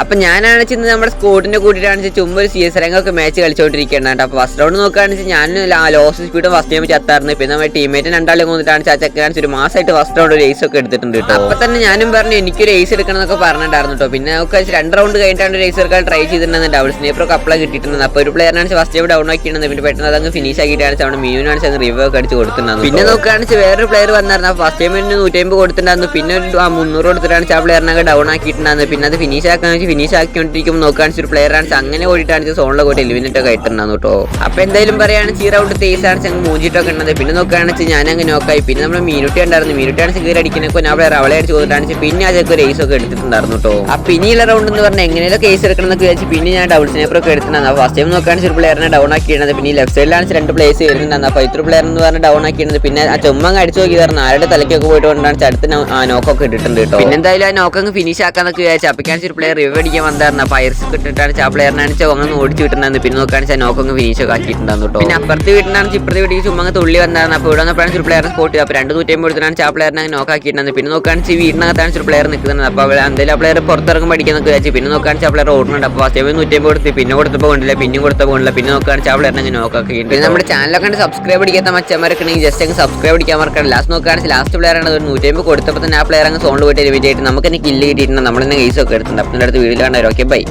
അപ്പൊ ഞാനാണ് ചെന്ന് നമ്മുടെ സ്കോഡിന്റെ കൂട്ടിയിട്ടാണ് ചുമ്മാ ഒരു CS റാങ്കൊക്കെ മാച്ച് കളിച്ചോണ്ടിരിക്കുകയാണ്. അപ്പൊ ഫസ്റ്റ് റൗണ്ട് നോക്കുകയാണെന്ന് വെച്ചാൽ ഞാൻ ലോസ് സ്പീഡും ഫസ്റ്റ് ടൈം ചത്തായിരുന്നു. പിന്നെ നമ്മുടെ ടീമേറ്റ് രണ്ടാളെ കൊന്നിട്ടാണ് ചക്കാണ് ഒരു മാസമായിട്ട് ഫസ്റ്റ് റൗണ്ട് ഒരു ഏസ് ഒക്കെ എടുത്തിട്ടുണ്ട് കേട്ടോ. അപ്പൊ തന്നെ ഞാനും പറഞ്ഞു എനിക്കൊരു ഏസ് എടുക്കണം എന്നൊക്കെ പറഞ്ഞിട്ടുണ്ടായിരുന്നു കേട്ടോ. പിന്നെ നമുക്ക് 2 റൗണ്ട് കഴിഞ്ഞിട്ടാണ് ഒരു ഏസ് എടുക്കാൻ ട്രൈ ചെയ്തിട്ടുണ്ടെന്ന് ഡബിൾ സ്നേപ്പറൊക്കെ അപ്ലൈ കിട്ടിയിട്ടുണ്ട്. അപ്പോൾ ഒരു പ്ലെയറിനാണ് ഫസ്റ്റ് ടൈം ഡൗൺ ആക്കിയിട്ടുണ്ട്. പിന്നെ പെട്ടെന്ന് അതങ്ങ് ഫിനിഷ് ആക്കിയിട്ടാണ് അവിടെ മീനുനാണ് റിവ്യൂ ഒക്കെ അടിച്ച് കൊടുത്തിട്ടുണ്ടായിരുന്നു. പിന്നെ നോക്കുകയാണെന്ന് വേറൊരു പ്ലെയർ വന്നായിരുന്നു. ഫസ്റ്റ് ടൈമിന് 150 കൊടുത്തിട്ടുണ്ടായിരുന്നു. പിന്നെ ഒരു 300 കൊടുത്തിട്ടാണ് ആ പ്ലെയറിനൊക്കെ ഡൗൺ ആക്കിയിട്ടുണ്ടായിരുന്നു. പിന്നെ അത് ഫിനിഷ് ആക്കിക്കൊണ്ടിരിക്കുമ്പോൾ നോക്കുകയാണെന്ന് ഒരു പ്ലെയറാണ് അങ്ങനെ ഓടിയിട്ടാണ് സോണിലെ കൂടി എലിമിനേറ്റ് ഒക്കെ ആയിട്ടുണ്ടായിരുന്നു കേട്ടോ. അപ്പൊ എന്തായാലും പറയുകയാണെങ്കിൽ ഈ റൗണ്ട് തേസാണ് അങ്ങ് മൂഞ്ചിട്ടൊക്കെ ഉള്ളത്. പിന്നെ നോക്കുകയാണെന്ന് ഞാനങ്ങ് നോക്കായി. പിന്നെ നമ്മുടെ മീനുട്ടി ഉണ്ടായിരുന്നു. മീനുട്ടിയാണ് കയറി അടിക്കുന്നൊക്കെ ആ പ്ലെയർ അവളെ അടിച്ച് കൊടുത്തിട്ടാണ്. പിന്നെ അതൊക്കെ ഒരു ഏസ് ഒക്കെ എടുത്തിട്ടുണ്ടായിരുന്നു കേട്ടോ. അപ്പൊ ഇനിയുള്ള റൗണ്ട് എന്ന് പറഞ്ഞാൽ എങ്ങനെയൊക്കെ കേസ് എടുക്കണം എന്നൊക്കെ വെച്ച് പിന്നെ ഞാൻ ഡബിൾ സ്നേപ്പർ ഒക്കെ എടുത്തിട്ടുണ്ടായിരുന്നു. ഫസ്റ്റ് ടൈം നോക്കുകയാണെങ്കിൽ ഒരു പ്ലെയറിനെ ഡൗൺ ആക്കിയിരുന്നത്. പിന്നെ ലെഫ്റ്റ് സൈഡിലാണ് 2 പ്ലേസ് വരുന്നുണ്ടായിരുന്നു. അപ്പോൾ ഇത്ര പ്ലെയർ എന്ന് പറഞ്ഞാൽ ഡൗൺ ആക്കിയിരുന്നത്. പിന്നെ ആ ചുമ്മാ അടിച്ചു നോക്കിയതായിരുന്നു. ആരുടെ തലയ്ക്കൊക്കെ പോയിട്ട് കൊണ്ടാണ് അടുത്ത് നോക്കൊക്കെ ഇട്ടിട്ടുണ്ട് കേട്ടോ. പിന്നെ എന്തായാലും ആ നോക്കങ്ങ് ഫിനിഷ് ആക്കാന്നൊക്കെ വിചാരിച്ചു. അപ്പോഴാണ് ഒരു പ്ലെയർ റിവ്യൂ അടിക്കാൻ വന്നായിരുന്നു. അപ്പോൾ ഐർസ് ഇട്ടിട്ടാണ് ആ പ്ലെയറിനാണ് അങ്ങനെ ഓടിച്ചു വിട്ടുണ്ടായിരുന്നു. പിന്നെ നോക്കുകയാണെങ്കിൽ നോക്കങ്ങ് ഫിനിഷ് ഒക്കെ ആക്കിയിട്ടുണ്ടായിരുന്നു കേട്ടോ. പിന്നെ അപ്പുറത്ത് വീട്ടിനാണ് ഇപ്പുറത്തെ വീട്ടിൽ ചുമ്മാ തുള്ളി വന്നായിരുന്നു. അപ്പോൾ ഇവിടെ വന്നപ്പോഴാണ് ഒരു പ്ലെയറിനെ സ്പോട്ട് ചെയ്തു. അപ്പോൾ 250 കൊടുത്തിട്ടാണ് ആ പ്ലെയറിനെ നോക്കാക്കിയിട്ടുണ്ടായിരുന്നു. പിന്നെ നോക്കുകയാണെങ്കിൽ വീടിനകത്താണ് ഒരു പ്ലെയർ നിൽക്കുന്നത്. അപ്പോൾ എന്തായാലും ആ പ്ലെയർ പുറത്തിറങ്ങുമ്പോൾ അടിക്കാന്നൊക്കെ വിചാരിച്ചു. പിന്നെ നോക്കുകയാണെങ്കിൽ ആ പ്ലെയർ ഓടുന്നുണ്ട്. അപ്പോൾ ഫസ്റ്റ് 150 കൊടുത്ത് പിന്നെ കൊടുത്തപ്പോൾ കൊണ്ടില്ല, പിന്നെ കൊടുത്തപ്പോൾ കൊണ്ടില്ല. പിന്നെ നോക്കുകയാണെങ്കിൽ ആ പ്ലെയറിനെ നോക്കാക്കിയിട്ട് പിന്നെ നമ്മുടെ ചാനലൊക്കെ സബ്സ്ക്രൈബ് അടിക്കാത്ത മച്ചന്മാരൊക്കെ ജസ്റ്റ് അങ്ങ് സബ്സ്ക്രൈബ് അടിക്കാൻ മറക്കണം. ലാസ്റ്റ് നോക്കുകയാണെങ്കിൽ ലാസ്റ്റ് പ്ലെയറാണ് ഒരു 150 കൊടുത്തപ്പോൾ തന്നെ ആ പ്ലെയർ അങ്ങ് സോണിൽ പോയിട്ട് എലിമിനേറ്റ് ആയിട്ട് നമുക്ക് തന്നെ കില്ല് കിട്ടിയിട്ടുണ്ട്. നമ്മൾ തന്നെ കേസ് ഒക്കെ എടുത്തിട്ടുണ്ട്. അപ്പോൾ അടുത്ത വീഡിയോ കാണാൻ. Okay bye.